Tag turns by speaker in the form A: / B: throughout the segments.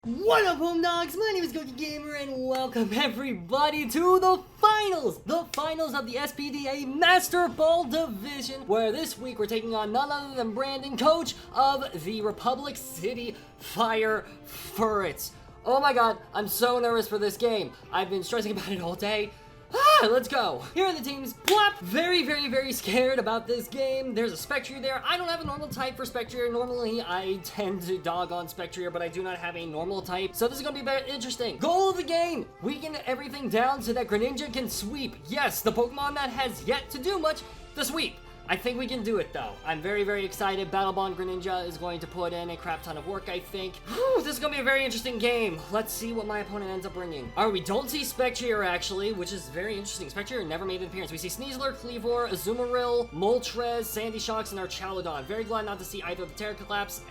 A: What up, Homedawgs? My name is Gokey Gamer, and welcome everybody to the finals of the SPDA Master Ball Division, where this week we're taking on none other than Brandon, coach of the Republic City Fire Furrets. Oh my god, I'm so nervous for this game. I've been stressing about it all day. Let's go. Here are the teams. Plop! Very scared about this game. There's a Spectrier there. I don't have a normal type for Spectrier. Normally, I tend to dog on Spectrier, but I do not have a normal type. So this is going to be very interesting. Goal of the game. Weaken everything down so that Greninja can sweep. Yes, the Pokemon that has yet to do much, the sweep. I think we can do it, though. I'm very excited. Battle Bond Greninja is going to put in a crap ton of work, I think. Whew, this is going to be a very interesting game. Let's see what my opponent ends up bringing. All right, we don't see Spectrier, actually, which is very interesting. Spectrier never made an appearance. We see Sneasler, Kleavor, Azumarill, Moltres, Sandy Shocks, and Archaludon. Very glad not to see either of the Terracaps,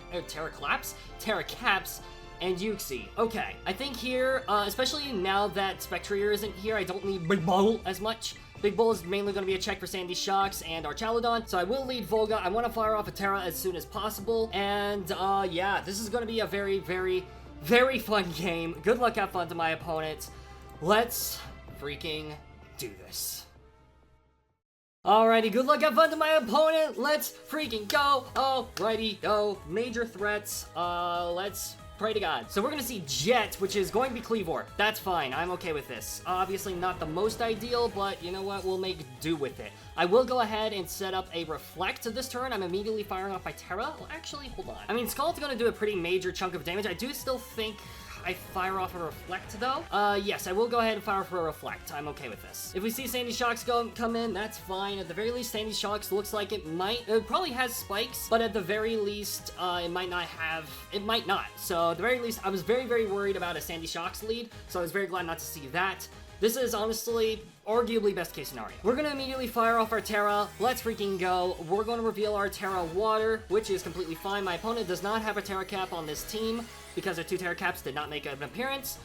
A: and Uxie. Okay, I think here, especially now that Spectrier isn't here, I don't need Big Bull as much. Big Bull is mainly going to be a check for Sandy Shocks and Archaludon, so I will lead Volga. I want to fire off a Terra as soon as possible, and yeah, this is going to be a very fun game. Good luck, have fun to my opponent. Let's freaking do this. Alrighty, good luck, have fun to my opponent. Let's freaking go. Alrighty, go. Major threats. Let's pray to God. So we're gonna see Jet, which is going to be Kleavor. That's fine. I'm okay with this. Obviously not the most ideal, but you know what? We'll make do with it. I will go ahead and set up a Reflect this turn. I'm immediately firing off my Terra. Well, actually, hold on. I mean, Scald's gonna do a pretty major chunk of damage. I do still think I fire off a Reflect, though. Yes, I will go ahead and fire for a Reflect. I'm okay with this. If we see Sandy Shocks come in, that's fine. At the very least, Sandy Shocks looks like it probably has spikes, but at the very least, it might not. So at the very least, I was very worried about a Sandy Shocks lead, so I was very glad not to see that. This is honestly, arguably best case scenario. We're gonna immediately fire off our Terra. Let's freaking go. We're gonna reveal our Terra Water, which is completely fine. My opponent does not have a Terra Cap on this team because their two Terra Caps did not make an appearance.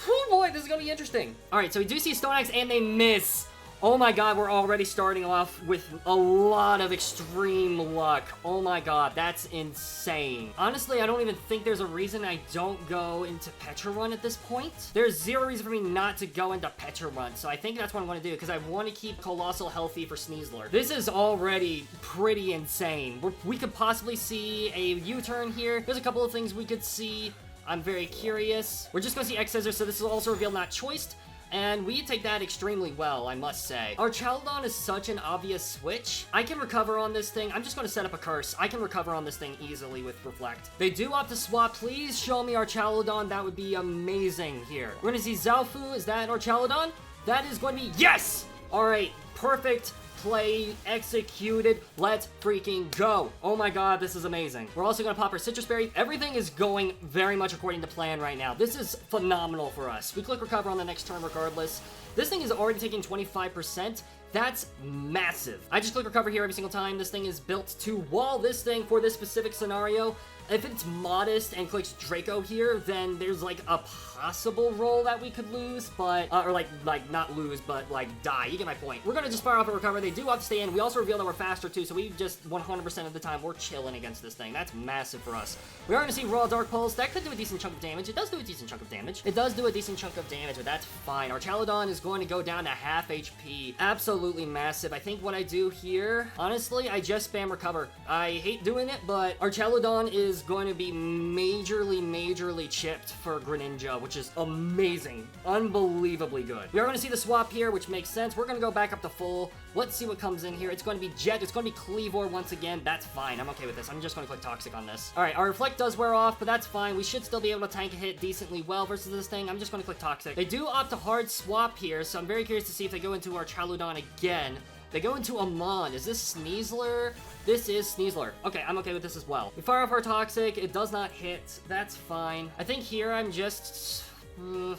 A: Oh boy, this is gonna be interesting. All right, so we do see Stone Axe and they miss. Oh my god, we're already starting off with a lot of extreme luck. Oh my god, that's insane. Honestly, I don't even think there's a reason I don't go into Petra Run at this point. There's zero reason for me not to go into Petra Run, so I think that's what I'm going to do, because I want to keep Colossal healthy for Sneasler. This is already pretty insane. We could possibly see a U-turn here. There's a couple of things we could see. I'm very curious. We're just going to see X-Scissor, so this is also revealed not choiced. And we take that extremely well, I must say. Archaludon is such an obvious switch. I can recover on this thing. I'm just going to set up a curse. I can recover on this thing easily with Reflect. They do opt to swap. Please show me Archaludon. That would be amazing here. We're going to see Zalfu. Is that Archaludon? That is going to be... Yes! All right, perfect play executed. Let's freaking go. Oh my god, this is amazing. We're also gonna pop our Citrus Berry. Everything is going very much according to plan right now. This is phenomenal for us. We click recover on the next turn regardless. This thing is already taking 25%. That's massive. I just click recover here every single time. This thing is built to wall this thing for this specific scenario. If it's modest and clicks Draco here, then there's like a possible roll that we could lose, but, or like not lose, but like die. You get my point. We're gonna just fire off a recover. They do have to stay in. We also reveal that we're faster too, so we just 100% of the time we're chilling against this thing. That's massive for us. We are gonna see Raw Dark Pulse. That could do a decent chunk of damage. It does do a decent chunk of damage. It does do a decent chunk of damage, but that's fine. Archaludon is going to go down to half HP. Absolutely massive. I think what I do here, honestly, I just spam recover. I hate doing it, but Archaludon is going to be majorly chipped for Greninja, which is amazing. Unbelievably good. We are going to see the swap here, which makes sense. We're going to go back up to full. Let's see what comes in here. It's going to be Jet. It's going to be Kleavor once again. That's fine. I'm okay with this. I'm just going to click Toxic on this. All right, our Reflect does wear off, but that's fine. We should still be able to tank a hit decently well versus this thing. I'm just going to click Toxic. They do opt to hard swap here, so I'm very curious to see if they go into Archaludon again. They go into Amon. Is this Sneasler? This is Sneasler. Okay, I'm okay with this as well. We fire off our Toxic. It does not hit. That's fine. I think here I'm just...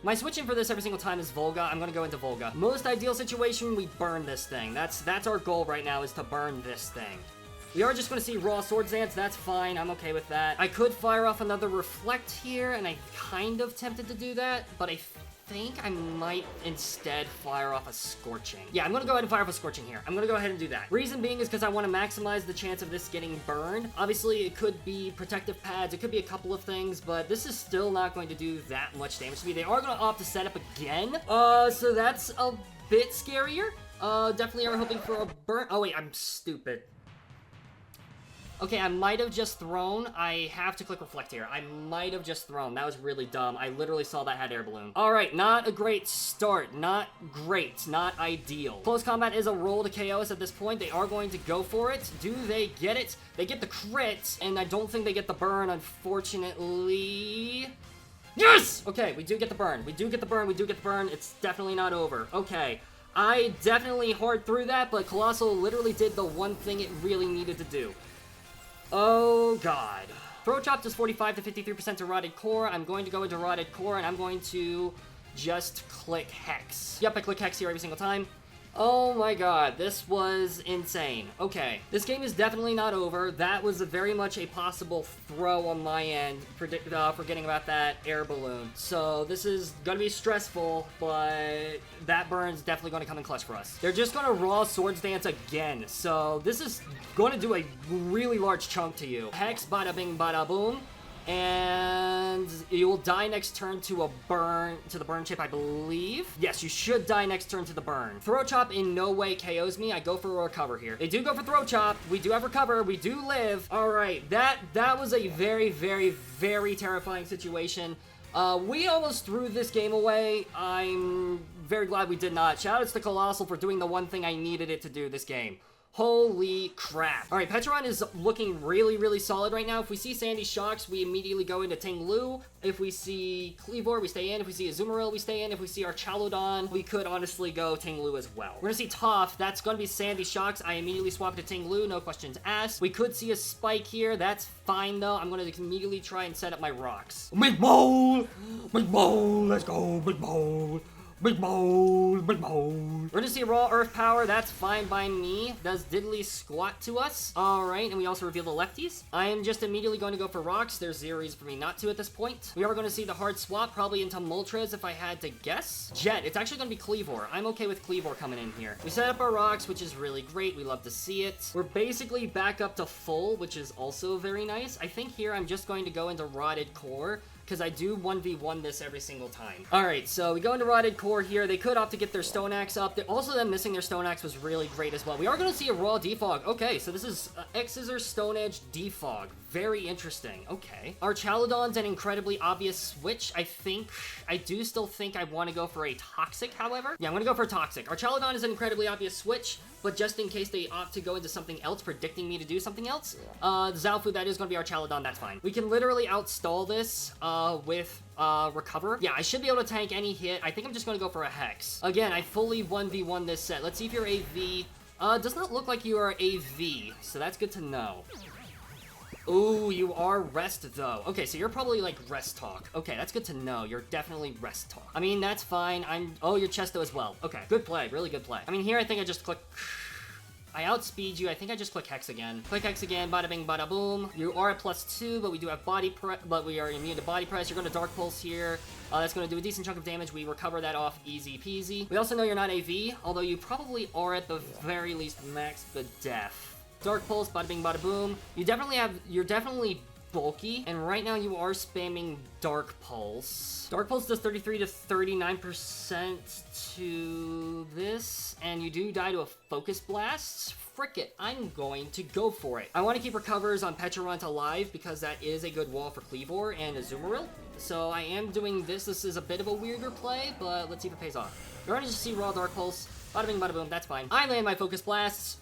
A: my switching for this every single time is Volga. I'm gonna go into Volga. Most ideal situation, we burn this thing. That's our goal right now, is to burn this thing. We are just going to see raw Swords Dance. That's fine. I'm okay with that. I could fire off another Reflect here, and I kind of tempted to do that, but I think I might instead fire off a Scorching. Yeah, I'm gonna go ahead and fire off a Scorching here. I'm gonna go ahead and do that. Reason being is because I want to maximize the chance of this getting burned. Obviously, it could be protective pads, it could be a couple of things, but this is still not going to do that much damage to me. They are gonna opt to set up again, so that's a bit scarier. Definitely are hoping for a burn. Oh wait, I'm stupid. Okay, I might have just thrown. I have to click Reflect here. I might have just thrown. That was really dumb. I literally saw that had Air Balloon. All right, not a great start. Not great. Not ideal. Close combat is a roll to KO us at this point. They are going to go for it. Do they get it? They get the crit, and I don't think they get the burn, unfortunately. Yes! Okay, we do get the burn. We do get the burn. We do get the burn. It's definitely not over. Okay. I definitely hard through that, but Colossal literally did the one thing it really needed to do. Oh, God. Throat Chop does 45 to 53% to Rotted Core. I'm going to go into Rotted Core, and I'm going to just click Hex. Yep, I click Hex here every single time. Oh my god, this was insane. Okay, this game is definitely not over. That was very much a possible throw on my end, forgetting about that air balloon. So this is gonna be stressful, but that burn's definitely gonna come in clutch for us. They're just gonna raw Swords Dance again, so this is gonna do a really large chunk to you. Hex, bada bing, bada boom. And you will die next turn to a burn, to the burn chip, I believe. Yes, you should die next turn to the burn. Throat Chop in no way KOs me. I go for a recover here. They do go for Throat Chop. We do have recover. We do live. All right, that was a very, very, very terrifying situation. We almost threw this game away. I'm very glad we did not. Shoutouts to Colossal for doing the one thing I needed it to do this game. Holy crap. All right, Petron is looking really, really solid right now. If we see Sandy Shocks, we immediately go into Ting Lu. If we see Cleavor, we stay in. If we see Azumarill, we stay in. If we see our Chalodon, we could honestly go Ting Lu as well. We're gonna see Toph. That's gonna be Sandy Shocks. I immediately swap to Ting Lu, no questions asked. We could see a Spike here. That's fine, though. I'm gonna immediately try and set up my rocks. Big Ball! Big Ball! Let's go, Big Ball! Big Ball, Big Ball. We're gonna see Raw Earth Power. That's fine by me. Does Diddly squat to us? All right, and we also reveal the lefties. I am just immediately going to go for rocks. There's zero reason for me not to at this point. We are going to see the hard swap, probably into Moltres if I had to guess. Jet, it's actually going to be Cleavor. I'm okay with Cleavor coming in here. We set up our rocks, which is really great. We love to see it. We're basically back up to full, which is also very nice. I think here I'm just going to go into Rotted Core, because I do 1v1 this every single time. All right, so we go into Rotted Core here. They could opt to get their Stone Axe up. Also, them missing their Stone Axe was really great as well. We are going to see a Raw Defog. Okay, so this is X-Scissor Stone Edge Defog. Very interesting. Okay. Our Chalodon's an incredibly obvious switch. I do still think I want to go for a Toxic, however. Yeah, I'm going to go for a Toxic. Our Chalodon is an incredibly obvious switch, but just in case they opt to go into something else, predicting me to do something else, the Zalfu, that is going to be our Chalodon. That's fine. We can literally outstall this with recover. Yeah, I should be able to tank any hit. I think I'm just going to go for a Hex. Again, I fully 1v1 this set. Let's see if you're AV. Does not look like you are AV, so that's good to know. Ooh, you are Rest, though. Okay, so you're probably, like, Rest Talk. Okay, that's good to know. You're definitely Rest Talk. I mean, that's fine. Oh, you're Chesto as well. Okay, good play. Really good play. I mean, here I think I just click... I outspeed you. I think I just click Hex again. Click Hex again. Bada bing, bada boom. You are at +2, but we do have body press. But we are immune to body press. You're going to Dark Pulse here. That's going to do a decent chunk of damage. We recover that off easy peasy. We also know you're not AV, although you probably are at the very least max the def. Dark Pulse, bada bing, bada boom. You're definitely bulky, and right now you are spamming Dark Pulse. Dark Pulse does 33 to 39% to this, and you do die to a Focus Blast. Frick it, I'm going to go for it. I want to keep recovers on Pecharunt alive because that is a good wall for Cleavor and Azumarill. So I am doing this. This is a bit of a weirder play, but let's see if it pays off. You're going to just see Raw Dark Pulse. Bada bing, bada boom, that's fine. I land my Focus Blasts.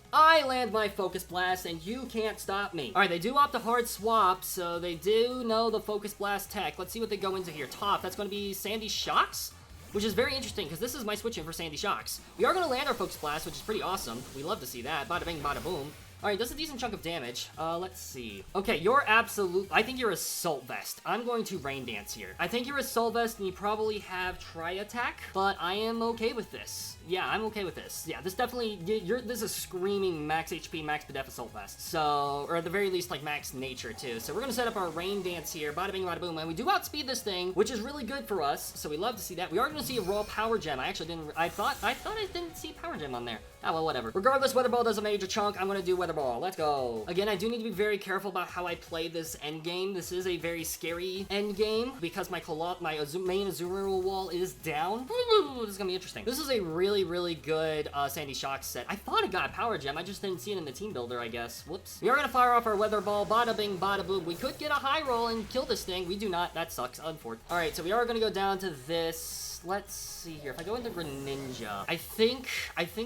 A: And you can't stop me. All right, they do opt a hard swap, so they do know the Focus Blast tech. Let's see what they go into here. Top, that's going to be Sandy Shocks, which is very interesting because this is my switch in for Sandy Shocks. We are going to land our Focus Blast, which is pretty awesome. We love to see that. Bada bing, bada boom. Alright, does a decent chunk of damage. Let's see. Okay, you're absolute... I think you're Assault Vest. I'm going to Rain Dance here. I think you're Assault Vest and you probably have Tri-Attack, but I am okay with this. Yeah, I'm okay with this. Yeah, this definitely... this is screaming max HP, max Pedef Assault Vest. So... Or at the very least, like, max Nature, too. So we're gonna set up our Rain Dance here. Bada bing, bada boom. And we do outspeed this thing, which is really good for us. So we love to see that. We are gonna see a raw Power Gem. I actually didn't... I thought I didn't see Power Gem on there. Ah, well, whatever. Regardless, Weather Ball does a major chunk. I'm gonna do Weather Ball. Let's go. Again, I do need to be very careful about how I play this endgame. This is a very scary endgame because my main Azumarill wall is down. This is gonna be interesting. This is a really, really good Sandy Shock set. I thought it got a Power Gem. I just didn't see it in the team builder, I guess. Whoops. We are gonna fire off our Weather Ball. Bada bing, bada boom. We could get a high roll and kill this thing. We do not. That sucks. Unfortunate. All right, so we are gonna go down to this. Let's see here. If I go into Greninja, I think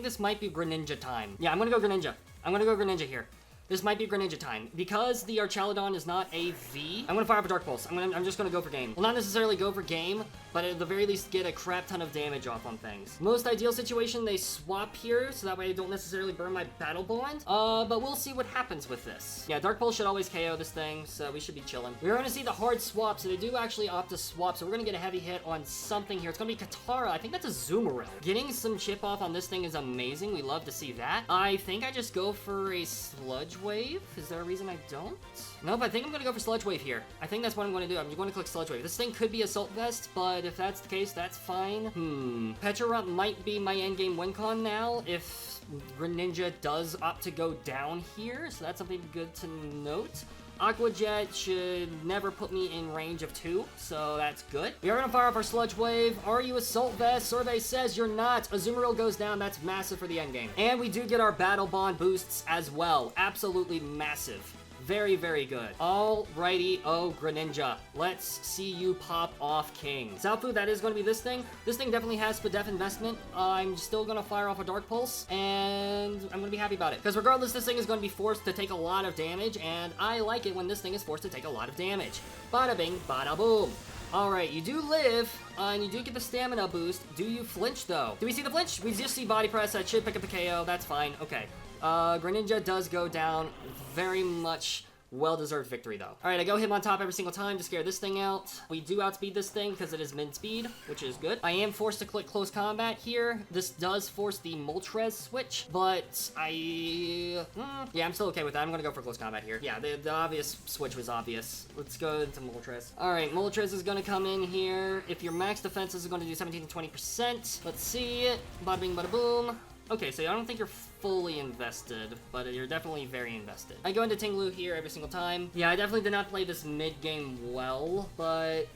A: this might be Greninja time. Yeah, I'm gonna go Greninja. I'm gonna go Greninja here. This might be Greninja time. Because the Archaludon is not a V, I'm gonna fire up a Dark Pulse. I'm just gonna go for game. Well, not necessarily go for game, but at the very least get a crap ton of damage off on things. Most ideal situation, they swap here, so that way I don't necessarily burn my Battle Bond. But we'll see what happens with this. Yeah, Dark Pulse should always KO this thing, so we should be chilling. We're gonna see the hard swap, so they do actually opt to swap, so we're gonna get a heavy hit on something here. It's gonna be Katara. I think that's a Azumarill. Getting some chip off on this thing is amazing. We love to see that. I think I just go for a Sludge Wave. Is there a reason I don't? Nope, I think I'm gonna go for Sludge Wave here. I think that's what I'm gonna do. I'm going to click Sludge Wave. This thing could be Assault Vest, but if that's the case, that's fine. Pecharunt might be my endgame win con now if Greninja does opt to go down here, so that's something good to note. Aqua Jet should never put me in range of 2, so that's good. We are gonna fire off our Sludge Wave. Are you Assault Vest? Survey says you're not. Azumarill goes down. That's massive for the endgame. And we do get our Battle Bond boosts as well. Absolutely massive. Very, very good. Alrighty, oh, Greninja. Let's see you pop off King. Zaofu, that is going to be this thing. This thing definitely has Spadef investment. I'm still going to fire off a Dark Pulse, and I'm going to be happy about it. Because regardless, this thing is going to be forced to take a lot of damage, and I like it when this thing is forced to take a lot of damage. Bada bing, bada boom. Alright, you do live, and you do get the stamina boost. Do you flinch, though? Do we see the flinch? We just see Body Press. That should pick up the KO. That's fine. Okay. Greninja does go down. Very much well-deserved victory, though. All right, I go him on top every single time to scare this thing out. We do outspeed this thing because it is mid-speed, which is good. I am forced to click close combat here. This does force the Moltres switch, but yeah, I'm still okay with that. I'm gonna go for close combat here. Yeah, the obvious switch was obvious. Let's go into Moltres. All right, Moltres is gonna come in here. If your max defense is going to do 17 to 20%. Let's see. Bada bing, bada boom. Okay, so I don't think you're fully invested, but you're definitely very invested. I go into Tinglu here every single time. Yeah, I definitely did not play this mid-game well, but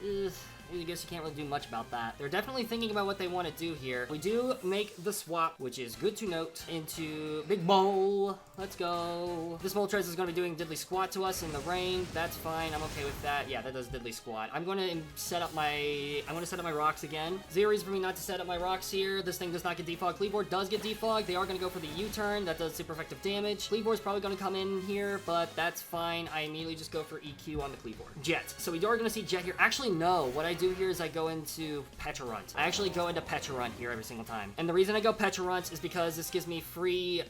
A: I guess you can't really do much about that. They're definitely thinking about what they want to do here. We do make the swap, which is good to note, into Big Bowl. Let's go. This Moltres is going to be doing Diddly Squat to us in the rain. That's fine. I'm okay with that. Yeah, that does Diddly Squat. I'm going to set up my rocks again. Zero reason for me not to set up my rocks here. This thing does not get defogged. Kleavor does get defogged. They are going to go for the U-turn. That does super effective damage. Kleavor is probably going to come in here, but that's fine. I immediately just go for EQ on the Kleavor. Jet. So we are going to see Jet here. Actually, no. What I do here is I go into Pecharunt. I actually go into Pecharunt here every single time. And the reason I go Pecharunt is because this gives me free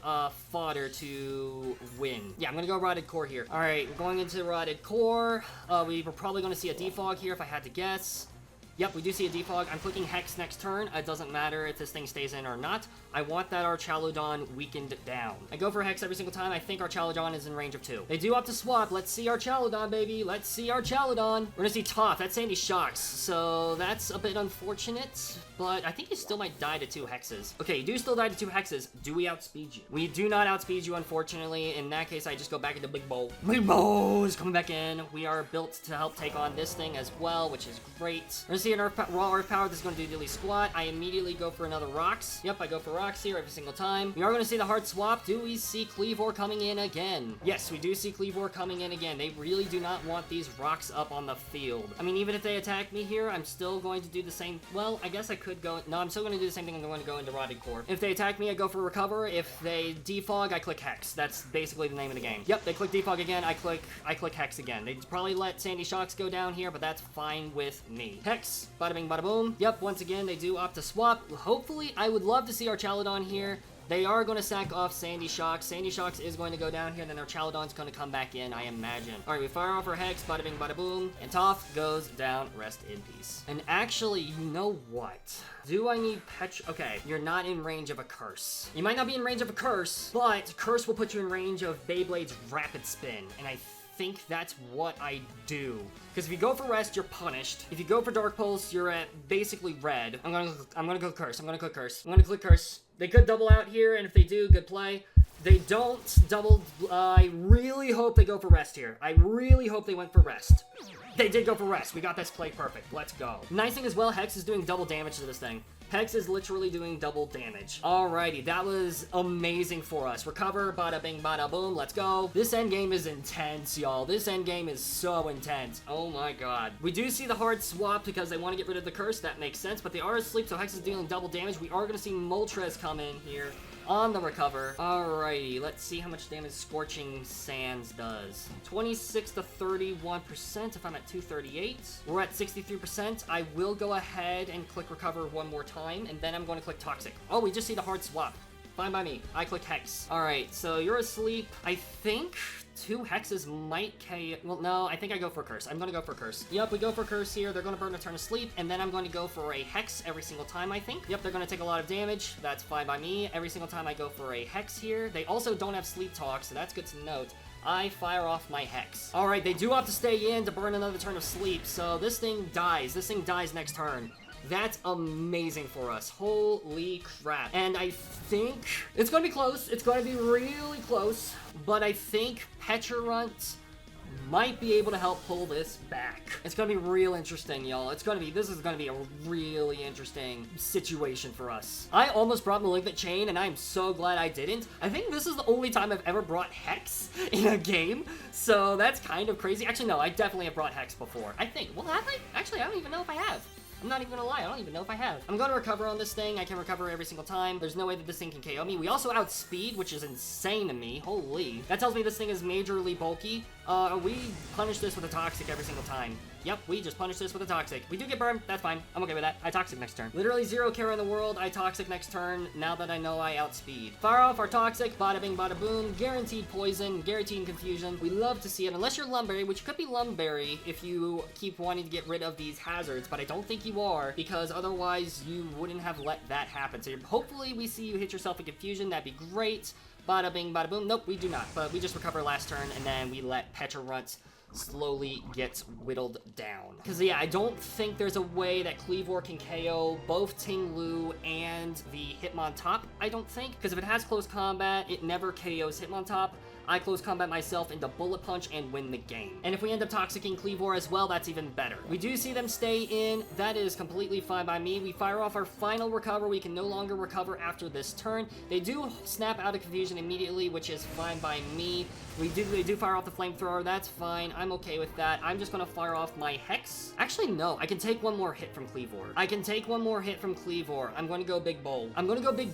A: fodder to win. Yeah, I'm gonna go Rotted Core here. All right, we're going into Rotted Core. We were probably gonna see a defog here if I had to guess. Yep, we do see a defog. I'm clicking Hex next turn. It doesn't matter if this thing stays in or not. I want that Archaludon weakened down. I go for Hex every single time. I think Archaludon is in range of 2. They do opt to swap. Let's see Archaludon, baby. Let's see Archaludon. We're gonna see Toph. That's Sandy Shocks. So that's a bit unfortunate, but I think you still might die to 2 Hexes. Okay, you do still die to 2 Hexes. Do we outspeed you? We do not outspeed you, unfortunately. In that case, I just go back into Big Bowl. Big Bowl is coming back in. We are built to help take on this thing as well, which is great. We're gonna see an raw Earth Power that's going to do Diddly Squat. I immediately go for another Rocks. Yep, I go for Rocks here every single time. We are going to see the hard swap. Do we see Kleavor coming in again? Yes, we do see Kleavor coming in again. They really do not want these Rocks up on the field. I mean, even if they attack me here, I'm still going to do the same. Well, I guess I could go. No, I'm still going to do the same thing. I'm going to go into Rotted Core. If they attack me, I go for Recover. If they defog, I click Hex. That's basically the name of the game. Yep, they click defog again. I click Hex again. They probably let Sandy Shocks go down here, but that's fine with me. Hex. Bada bing, bada boom. Yep, once again, they do opt to swap. Hopefully, I would love to see Archaludon here. They are going to sack off Sandy Shocks. Sandy Shocks is going to go down here, and then our Chaladon's going to come back in, I imagine. All right, we fire off our Hex, bada bing, bada boom, and Toph goes down, rest in peace. And actually, you know what? Do I need Okay, you're not in range of a curse. You might not be in range of a curse, but curse will put you in range of Beyblade's rapid spin, and I think that's what I do. Because if you go for rest, you're punished. If you go for Dark Pulse, you're at basically red. I'm gonna go curse. I'm gonna click curse. They could double out here, and if they do, good play. They don't double. I really hope they go for rest here. I really hope they went for rest. They did go for rest. We got this play perfect. Let's go. Nice thing as well, Hex is doing double damage to this thing. Hex is literally doing double damage. Alrighty, that was amazing for us. Recover, bada bing, bada boom, let's go. This endgame is intense, y'all. This endgame is so intense. Oh my god. We do see the hard swap because they want to get rid of the curse. That makes sense, but they are asleep, so Hex is dealing double damage. We are going to see Moltres come in here on the recover. Alrighty, let's see how much damage Scorching Sands does. 26 to 31% if I'm at 238. We're at 63%. I will go ahead and click recover one more time, and then I'm going to click Toxic. Oh, we just see the hard swap. Fine by me. I click Hex. Alright, so you're asleep. I think 2 Hexes might KO. Well, no, I think I go for Curse. I'm going to go for Curse. Yep, we go for Curse here. They're going to burn a turn of sleep, and then I'm going to go for a Hex every single time, I think. Yep, they're going to take a lot of damage. That's fine by me. Every single time I go for a Hex here. They also don't have Sleep Talk, so that's good to note. I fire off my Hex. Alright, they do have to stay in to burn another turn of sleep, so this thing dies. This thing dies next turn. That's amazing for us. Holy crap. And I think it's going to be close. It's going to be really close. But I think Pecharunt might be able to help pull this back. It's going to be real interesting, y'all. This is going to be a really interesting situation for us. I almost brought Malignant Chain, and I'm so glad I didn't. I think this is the only time I've ever brought Hex in a game, so that's kind of crazy. Actually, no, I definitely have brought Hex before. I think. Well, have I? Actually, I don't even know if I have. I'm not even gonna lie, I don't even know if I have. I'm gonna recover on this thing. I can recover every single time. There's no way that this thing can KO me. We also outspeed, which is insane to me. Holy. That tells me this thing is majorly bulky. We punish this with a Toxic every single time. Yep, we just punish this with a Toxic. We do get burned. That's fine. I'm okay with that. I Toxic next turn. Literally 0 care in the world. I Toxic next turn now that I know I outspeed. Fire off our Toxic. Bada bing, bada boom. Guaranteed poison. Guaranteed confusion. We love to see it. Unless you're Lumberry, which could be Lumberry if you keep wanting to get rid of these hazards. But I don't think you are, because otherwise you wouldn't have let that happen. So hopefully we see you hit yourself in confusion. That'd be great. Bada bing, bada boom. Nope, we do not. But we just recover last turn, and then we let Pecharunt slowly gets whittled down. Because, yeah, I don't think there's a way that Kleavor can KO both Ting-Lu and the Hitmontop, I don't think. Because if it has close combat, it never KOs Hitmontop. I close combat myself into Bullet Punch and win the game. And if we end up Toxicking Kleavor as well, that's even better. We do see them stay in. That is completely fine by me. We fire off our final recover. We can no longer recover after this turn. They do snap out of confusion immediately, which is fine by me. They do fire off the Flamethrower. That's fine. I'm okay with that. I'm just gonna fire off my Hex. Actually, no. I can take one more hit from Kleavor. I'm going to go Big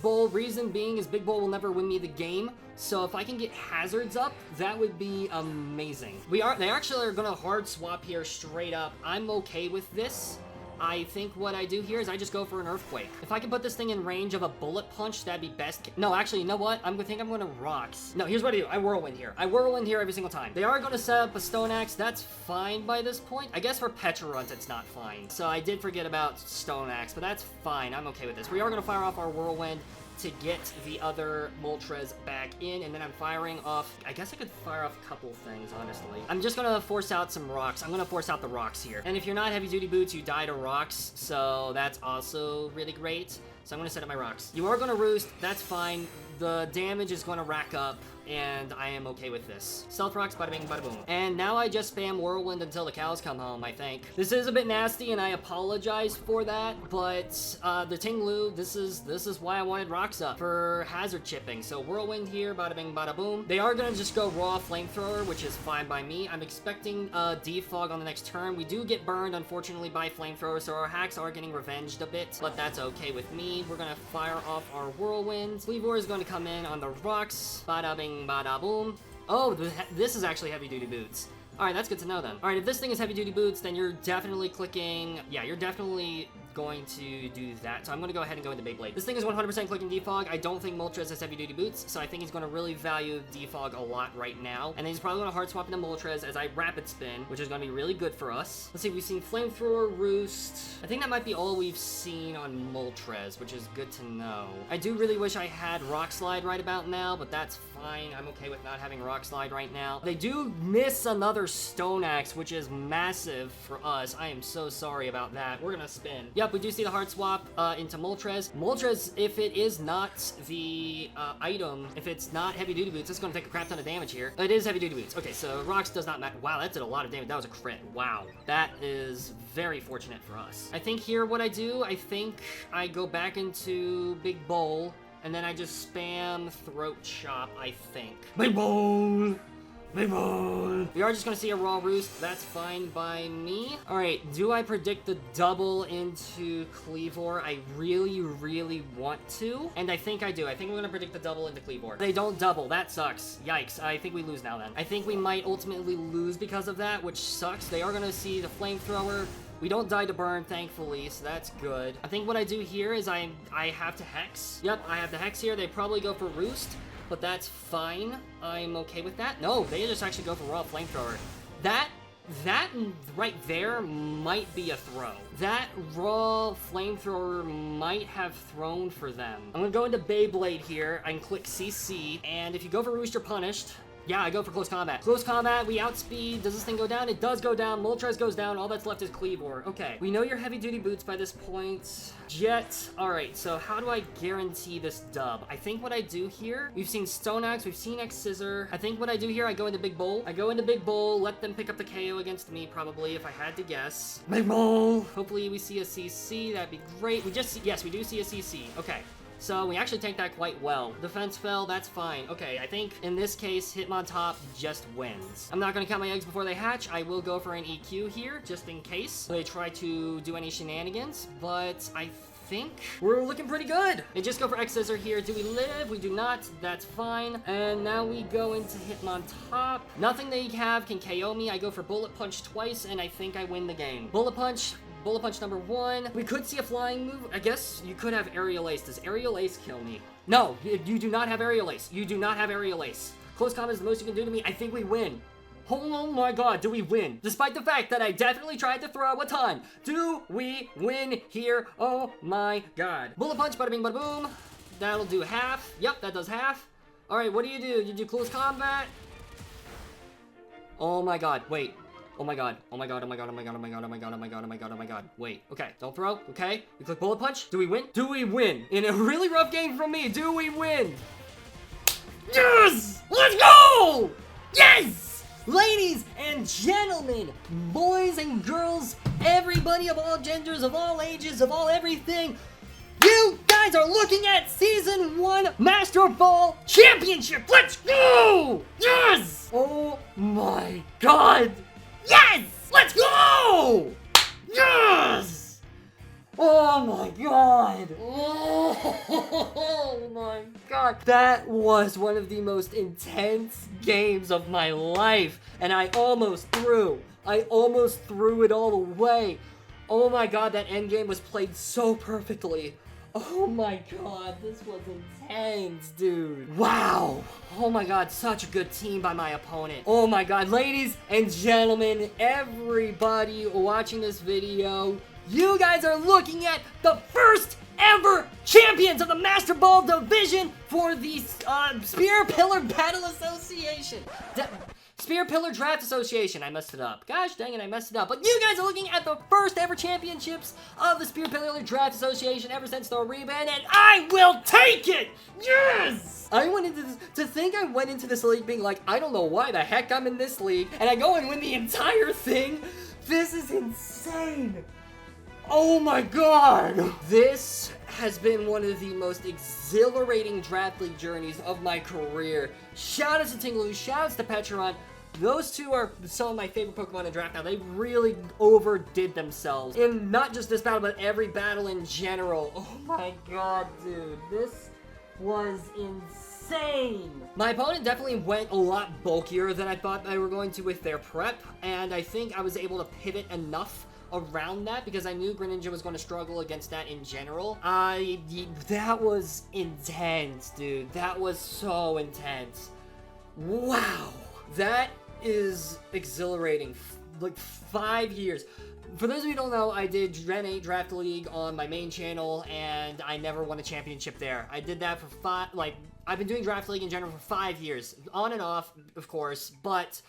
A: Bowl. Reason being is Big Bowl will never win me the game. So if I can get hazards up, that would be amazing. They actually are gonna hard swap here straight up. I'm okay with this. I think what I do here is I just go for an Earthquake. If I can put this thing in range of a Bullet Punch, that'd be best. No, actually, you know what? I'm gonna Rocks. No, here's what I do. I Whirlwind here. Every single time. They are gonna set up a Stone Axe. That's fine by this point. I guess for Pecharunt, it's not fine. So I did forget about Stone Axe, but that's fine. I'm okay with this. We are gonna fire off our Whirlwind to get the other Moltres back in, and then I'm firing off. I guess I could fire off a couple things, honestly. I'm just gonna force out some rocks. I'm gonna force out the rocks here. And if you're not heavy duty boots, you die to rocks, so that's also really great. So I'm gonna set up my rocks. You are gonna roost, that's fine. The damage is gonna rack up, and I am okay with this. Stealth Rocks, bada bing, bada boom. And now I just spam Whirlwind until the cows come home, I think. This is a bit nasty, and I apologize for that, but the Ting-Lu, this is why I wanted rocks up, for hazard chipping. So Whirlwind here, bada bing, bada boom. They are gonna just go raw Flamethrower, which is fine by me. I'm expecting Defog on the next turn. We do get burned, unfortunately, by Flamethrower, so our hacks are getting revenged a bit, but that's okay with me. We're gonna fire off our Whirlwind. Kleavor is going to come in on the rocks, bada bing, bada boom. Oh, this is actually heavy duty boots. Alright, that's good to know then. Alright, if this thing is heavy duty boots, then you're definitely clicking, yeah, you're definitely going to do that. So I'm going to go ahead and go into Beyblade. This thing is 100% clicking Defog. I don't think Moltres has heavy-duty boots, so I think he's going to really value Defog a lot right now. And then he's probably going to hard swap into Moltres as I rapid spin, which is going to be really good for us. Let's see, we've seen Flamethrower, Roost. I think that might be all we've seen on Moltres, which is good to know. I do really wish I had Rock Slide right about now, but that's fine. I'm okay with not having Rock Slide right now. They do miss another Stone Axe, which is massive for us. I am so sorry about that. We're gonna spin. Yep, we do see the hard swap into Moltres. Moltres, if it is not the item, if it's not heavy duty boots, it's gonna take a crap ton of damage here. It is heavy duty boots. Okay, so Rocks does not matter. Wow, that did a lot of damage. That was a crit. Wow. That is very fortunate for us. I think here what I do, I think I go back into Big Bowl, and then I just spam Throat Chop, I think. Big Bowl! Big Bowl! We are just gonna see a Raw Roost. That's fine by me. Alright, do I predict the double into Cleavor? I really, really want to. And I think I do. I think we're gonna predict the double into Cleavor. They don't double. That sucks. Yikes. I think we lose now then. I think we might ultimately lose because of that, which sucks. They are gonna see the Flamethrower. We don't die to burn, thankfully, so that's good. I think what I do here is I have to Hex. Yep, I have the Hex here. They probably go for Roost, but that's fine. I'm okay with that. No, they just actually go for Raw Flamethrower. That right there might be a throw. That Raw Flamethrower might have thrown for them. I'm gonna go into Beyblade here. I can click CC, and if you go for Roost, you're punished. Yeah, I go for Close Combat. Close Combat, we outspeed. Does this thing go down? It does go down. Moltres goes down. All that's left is Cleavor. Okay, we know your heavy-duty boots by this point. Jet. All right, so how do I guarantee this dub? I think what I do here, we've seen Stone Axe, we've seen X Scissor. I think what I do here, I go into Big Bowl. I go into Big Bowl, let them pick up the KO against me, probably, if I had to guess. Big Bowl. Hopefully we see a CC. That'd be great. Yes, we do see a CC. Okay. So we actually take that quite well. Defense fell, that's fine. Okay, I think in this case, Hitmontop just wins. I'm not gonna count my eggs before they hatch. I will go for an EQ here, just in case they try to do any shenanigans, but I think we're looking pretty good. They just go for X Scissor here. Do we live? We do not. That's fine. And now we go into Hitmontop. Nothing they have can KO me. I go for Bullet Punch twice, and I think I win the game. Bullet Punch number 1. We could see a flying move. I guess you could have Aerial Ace. Does Aerial Ace kill me? No, you do not have Aerial Ace. You do not have Aerial Ace. Close combat is the most you can do to me. I think we win. Oh my god, do we win? Despite the fact that I definitely tried to throw a ton. Do we win here? Oh my god. Bullet Punch, bada bing, bada boom. That'll do half. Yep, that does half. Alright, what do? You do Close Combat? Oh my god, wait. Oh my god, oh my god, oh my god, oh my god, oh my god, oh my god, oh my god, oh my god, oh my god. Wait, okay, don't throw, okay? We click Bullet Punch. Do we win? Do we win? In a really rough game from me, do we win? Yes! Let's go! Yes! Ladies and gentlemen, boys and girls, everybody of all genders, of all ages, of all everything, you guys are looking at Season 1 Master Ball Championship! Let's go! Yes! Oh my god! Yes! Let's go! Yes! Oh my god! Oh my god! That was one of the most intense games of my life, and I almost threw. I almost threw it all away. Oh my god, that end game was played so perfectly. Oh my god, this was intense, dude. Wow. Oh my god, such a good team by my opponent. Oh my god, ladies and gentlemen, everybody watching this video, you guys are looking at the first ever champions of the Master Ball division for the Spear Pillar Battle Association. Spear Pillar Draft Association. I messed it up. Gosh dang it, I messed it up. But you guys are looking at the first ever championships of the Spear Pillar Draft Association ever since the rebrand, and I will take it! Yes! I went into this, to think I went into this league being like, I don't know why the heck I'm in this league, and I go and win the entire thing. This is insane. Oh my god! This has been one of the most exhilarating draft league journeys of my career. Shoutouts to Tingaloo, shoutouts to Petron. Those two are some of my favorite Pokemon in draft now. They really overdid themselves in not just this battle, but every battle in general. Oh my god, dude. This was insane. My opponent definitely went a lot bulkier than I thought they were going to with their prep, and I think I was able to pivot enough around that because I knew Greninja was going to struggle against that in general. That was intense, dude. That was so intense. Wow. That is exhilarating. Like 5 years. For those of you who don't know, I did Gen 8 Draft League on my main channel, and I never won a championship there. I did that for I've been doing Draft League in general for 5 years. On and off, of course, but,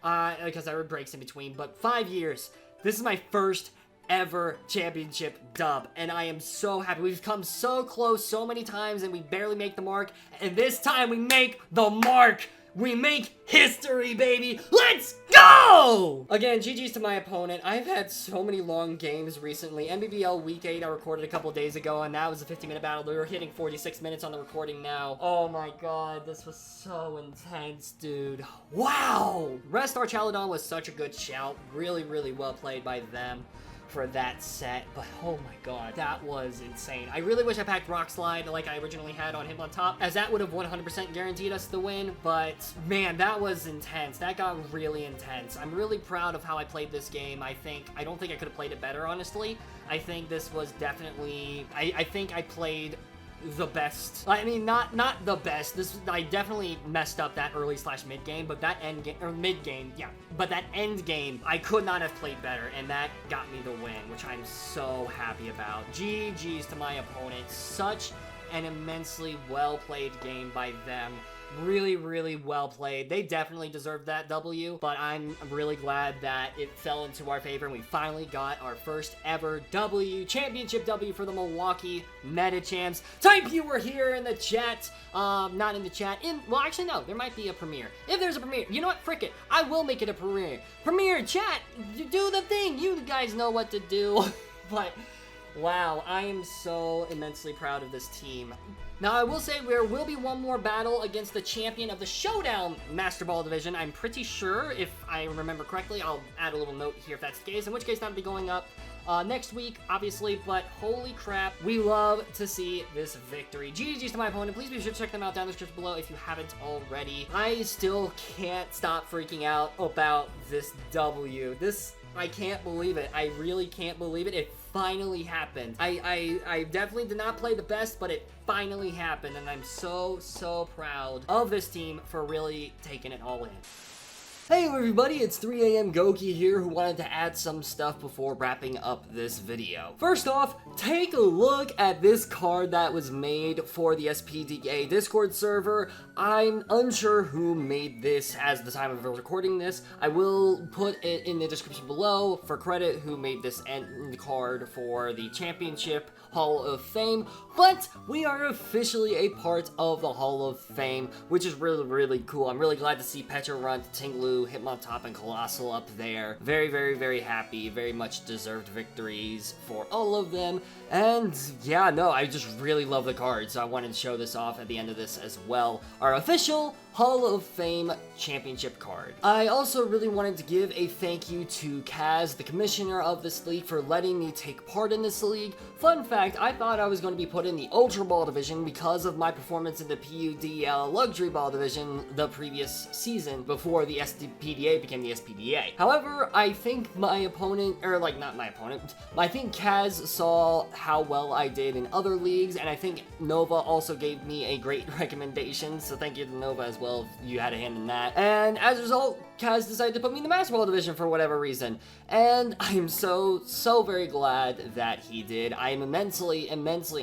A: because there were breaks in between, but 5 years. This is my first ever championship dub, and I am so happy. We've come so close so many times, and we barely make the mark, and this time we make the mark! We make history, baby! Let's go! Again, GG's to my opponent. I've had so many long games recently. NBBL Week 8 I recorded a couple days ago, and that was a 50-minute battle. We were hitting 46 minutes on the recording now. Oh my god, this was so intense, dude. Wow! Rest Archaludon was such a good shout. Really, really well played by them for that set, but oh my god, that was insane. I really wish I packed Rock Slide like I originally had on Hitmontop, as that would have 100% guaranteed us the win, but man, that was intense. That got really intense. I'm really proud of how I played this game. I don't think I could have played it better, honestly. I think this was definitely, I think I played the best. I mean, not the best. I definitely messed up that early / mid game, but that end game, or mid game, yeah. But that end game, I could not have played better, and that got me the win, which I'm so happy about. GG's to my opponent. Such an immensely well-played game by them. Really, really well played. They definitely deserved that W, but I'm really glad that it fell into our favor and we finally got our first ever W, championship W for the Milwaukee Medichams. Type you were here in the chat. Not in the chat. Well, actually, no. There might be a premiere. If there's a premiere, you know what? Frick it. I will make it a premiere. Premiere, chat. Do the thing. You guys know what to do. But wow, I am so immensely proud of this team. Now, I will say there will be one more battle against the champion of the Showdown Master Ball Division. I'm pretty sure, if I remember correctly. I'll add a little note here if that's the case, in which case that'll be going up next week, obviously, but holy crap, we love to see this victory. GG's to my opponent. Please be sure to check them out down in the description below if you haven't already. I still can't stop freaking out about this W. I can't believe it. I really can't believe it. It finally happened. I definitely did not play the best, but it finally happened, and I'm so proud of this team for really taking it all in. Hey everybody, it's 3 AM Gokey here, who wanted to add some stuff before wrapping up this video. First off, take a look at this card that was made for the SPDA Discord server. I'm unsure who made this as the time of recording this. I will put it in the description below for credit who made this end card for the Championship Hall of Fame, but we are officially a part of the Hall of Fame, which is really cool. I'm really glad to see Pecharunt, Tinglu, Hitmontop, and Colossal up there. Very happy. Very much deserved victories for all of them. And yeah, no, I just really love the card, so I wanted to show this off at the end of this as well. Our official Hall of Fame championship card. I also really wanted to give a thank you to Kaz, the commissioner of this league, for letting me take part in this league. Fun fact, I thought I was going to be put in the Ultra Ball division because of my performance in the PUDL Luxury Ball division the previous season before the SPDA became the SPDA. However, I think my opponent, or like not my opponent, I think Kaz saw how well I did in other leagues, and I think Nova also gave me a great recommendation, so thank you to Nova as well if you had a hand in that. And as a result, Kaz decided to put me in the Master Ball division for whatever reason, and I am so very glad that he did. I am immensely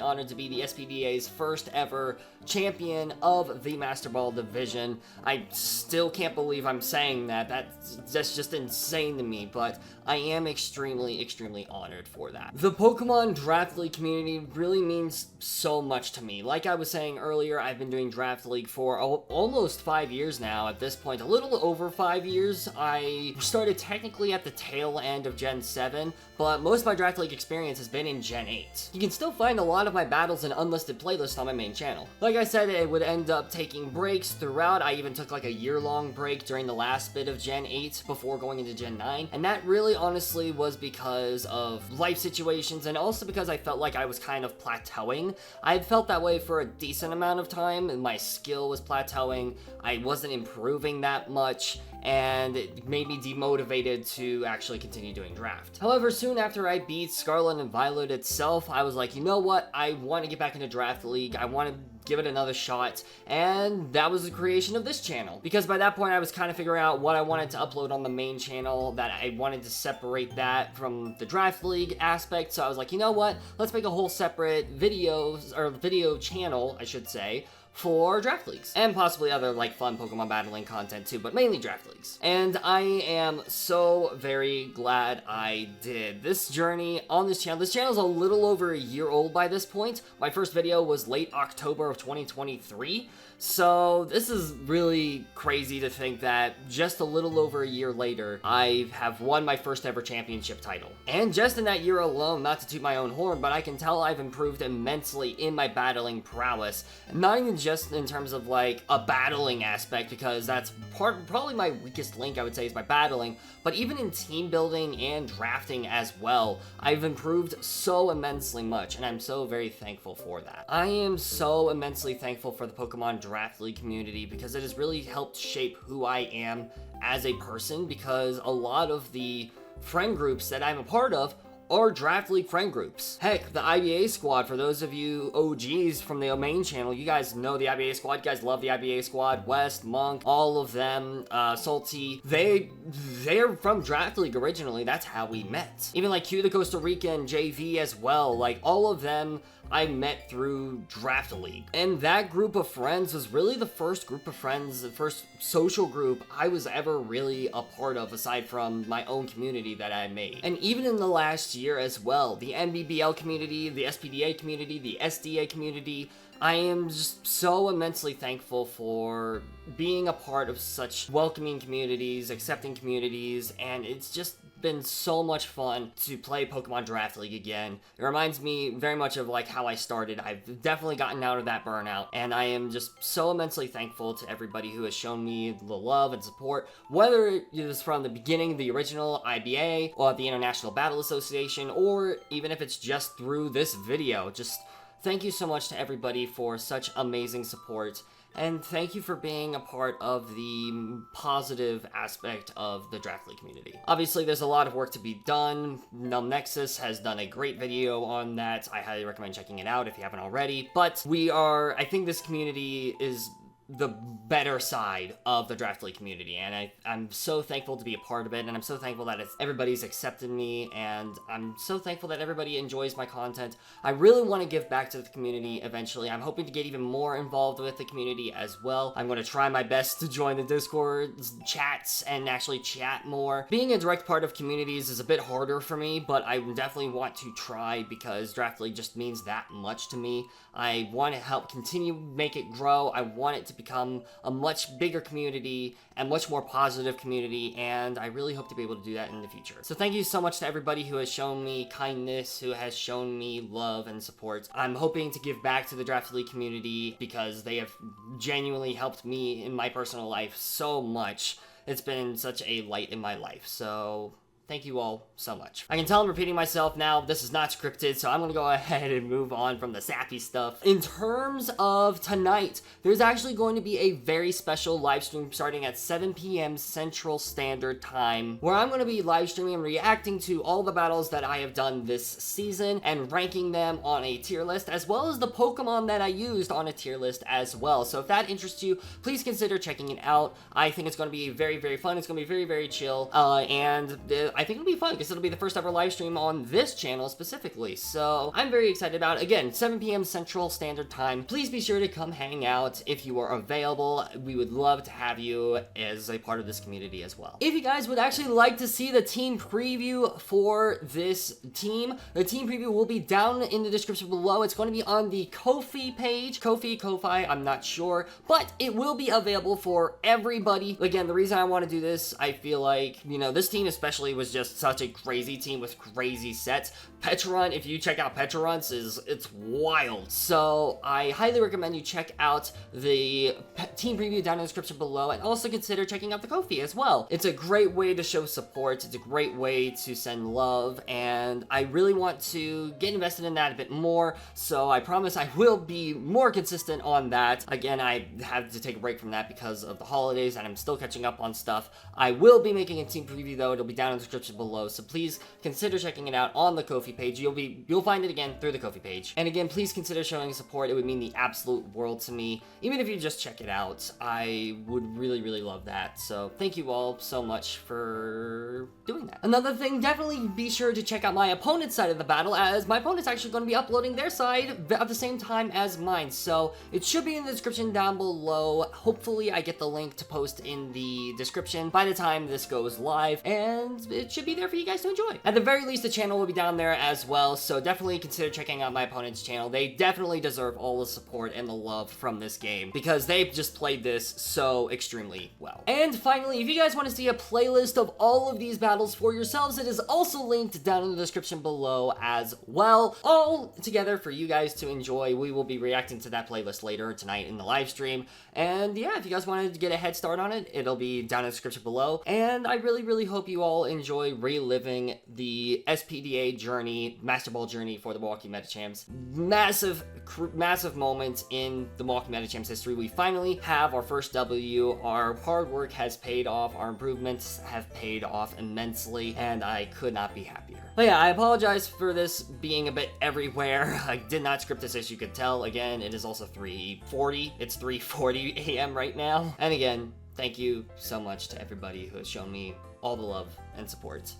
A: honored to be the SPDA's first ever champion of the Master Ball division. I still can't believe I'm saying that. That's just insane to me, but I am extremely honored for that. The Pokemon Draft League community really means so much to me. Like I was saying earlier, I've been doing Draft League for almost 5 years now at this point, a little over 5 years. I started technically at the tail end of Gen 7, but most of my Draft League experience has been in Gen 8. You can still find a lot of my battles in unlisted playlists on my main channel. Like I said, it would end up taking breaks throughout. I even took like a year-long break during the last bit of Gen 8 before going into Gen 9, and that really honestly was because of life situations and also because I felt like I was kind of plateauing. I had felt that way for a decent amount of time, and my skill was plateauing. I wasn't improving that much, and it made me demotivated to actually continue doing draft. However, soon soon after I beat Scarlet and Violet itself, I was like, you know what, I want to get back into Draft League, I want to give it another shot, and that was the creation of this channel. Because by that point I was kind of figuring out what I wanted to upload on the main channel, that I wanted to separate that from the Draft League aspect, so I was like, you know what, let's make a whole separate videos, or video channel, I should say, for Draft Leagues, and possibly other like fun Pokemon battling content too, but mainly Draft Leagues. And I am so very glad I did. This journey on this channel is a little over a year old by this point. My first video was late October of 2023, so this is really crazy to think that just a little over a year later, I have won my first ever championship title. And just in that year alone, not to toot my own horn, but I can tell I've improved immensely in my battling prowess. Not even just in terms of like a battling aspect, because that's probably my weakest link, I would say, is my battling, but even in team building and drafting as well, I've improved so immensely much, and I'm so very thankful for that. I am so immensely thankful for the Pokemon Draft League community, because it has really helped shape who I am as a person, because a lot of the friend groups that I'm a part of are Draft League friend groups. Heck, the IBA squad, for those of you OGs from the main channel, you guys know the IBA squad, you guys love the IBA squad, West, Monk, all of them, Salty, they're from Draft League originally, that's how we met. Even like Q the Costa Rican, JV as well, like all of them I met through Draft League. And that group of friends was really the first group of friends, the first social group I was ever really a part of, aside from my own community that I made. And even in the last year as well, the NBBL community, the SPDA community, the SDA community, I am just so immensely thankful for being a part of such welcoming communities, accepting communities, and it's just been so much fun to play Pokemon Draft League again. It reminds me very much of like how I started. I've definitely gotten out of that burnout, and I am just so immensely thankful to everybody who has shown me the love and support, whether it was from the beginning, the original IBA, or the International Battle Association, or even if it's just through this video. Just thank you so much to everybody for such amazing support. And thank you for being a part of the positive aspect of the Draft League community. Obviously, there's a lot of work to be done. Nexus has done a great video on that. I highly recommend checking it out if you haven't already. But I think this community is the better side of the Draft League community, and I'm so thankful to be a part of it, and I'm so thankful that everybody's accepted me, and I'm so thankful that everybody enjoys my content. I really want to give back to the community eventually. I'm hoping to get even more involved with the community as well. I'm going to try my best to join the Discord chats and actually chat more. Being a direct part of communities is a bit harder for me, but I definitely want to try, because Draft League just means that much to me. I want to help continue make it grow. I want it to become a much bigger community and much more positive community, and I really hope to be able to do that in the future. So thank you so much to everybody who has shown me kindness, who has shown me love and support. I'm hoping to give back to the Draft League community, because they have genuinely helped me in my personal life so much. It's been such a light in my life, so thank you all so much. I can tell I'm repeating myself now. This is not scripted, so I'm gonna go ahead and move on from the sappy stuff. In terms of tonight, there's actually going to be a very special live stream starting at 7 p.m. Central Standard Time, where I'm gonna be live streaming and reacting to all the battles that I have done this season and ranking them on a tier list, as well as the Pokemon that I used on a tier list as well. So if that interests you, please consider checking it out. I think it's gonna be very, very fun. It's gonna be very, very chill, and I think it'll be fun, because it'll be the first ever live stream on this channel specifically, so I'm very excited about it. Again, 7 p.m. Central Standard Time. Please be sure to come hang out if you are available. We would love to have you as a part of this community as well. If you guys would actually like to see the team preview for this team, the team preview will be down in the description below. It's going to be on the Ko-fi page. Ko-fi, I'm not sure, but it will be available for everybody. Again, the reason I want to do this, I feel like, you know, this team especially was just such a crazy team with crazy sets. Petron, if you check out Petron's, it's wild. So I highly recommend you check out the team preview down in the description below, and also consider checking out the Ko-fi as well. It's a great way to show support. It's a great way to send love, and I really want to get invested in that a bit more. So I promise I will be more consistent on that. Again, I had to take a break from that because of the holidays, and I'm still catching up on stuff. I will be making a team preview though. It'll be down in the description description below, so please consider checking it out on the Ko-fi page. You'll find it again through the Ko-fi page. And again, please consider showing support. It would mean the absolute world to me. Even if you just check it out, I would really, really love that. So thank you all so much for doing that. Another thing, definitely be sure to check out my opponent's side of the battle, as my opponent's actually going to be uploading their side at the same time as mine. So it should be in the description down below. Hopefully I get the link to post in the description by the time this goes live, and it should be there for you guys to enjoy. At the very least, the channel will be down there as well, so definitely consider checking out my opponent's channel. They definitely deserve all the support and the love from this game, because they've just played this so extremely well. And finally, if you guys want to see a playlist of all of these battles for yourselves, it is also linked down in the description below as well, all together for you guys to enjoy. We will be reacting to that playlist later tonight in the live stream, and yeah, if you guys wanted to get a head start on it, it'll be down in the description below. And I really, really hope you all enjoy reliving the SPDA journey, Master Ball journey for the Milwaukee Medichams. Massive moment in the Milwaukee Medichams history. We finally have our first W. Our hard work has paid off. Our improvements have paid off immensely, and I could not be happier. But yeah, I apologize for this being a bit everywhere. I did not script this, as you could tell. Again, it is also 3:40. It's 3:40 a.m. right now. And again, thank you so much to everybody who has shown me all the love and support.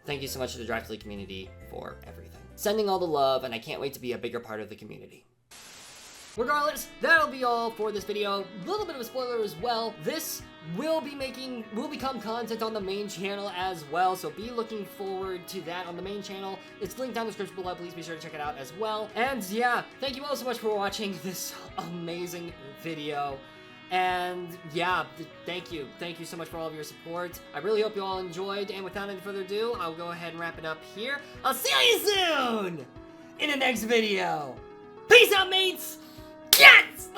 A: Thank you so much to the Draft League community for everything. Sending all the love, and I can't wait to be a bigger part of the community. Regardless, that'll be all for this video. A little bit of a spoiler as well. This will become content on the main channel as well, so be looking forward to that on the main channel. It's linked down in the description below. Please be sure to check it out as well. And yeah, thank you all so much for watching this amazing video. And yeah, thank you so much for all of your support. I really hope you all enjoyed, and without any further ado, I'll go ahead and wrap it up here. I'll see you soon in the next video. Peace out, mates. Yes!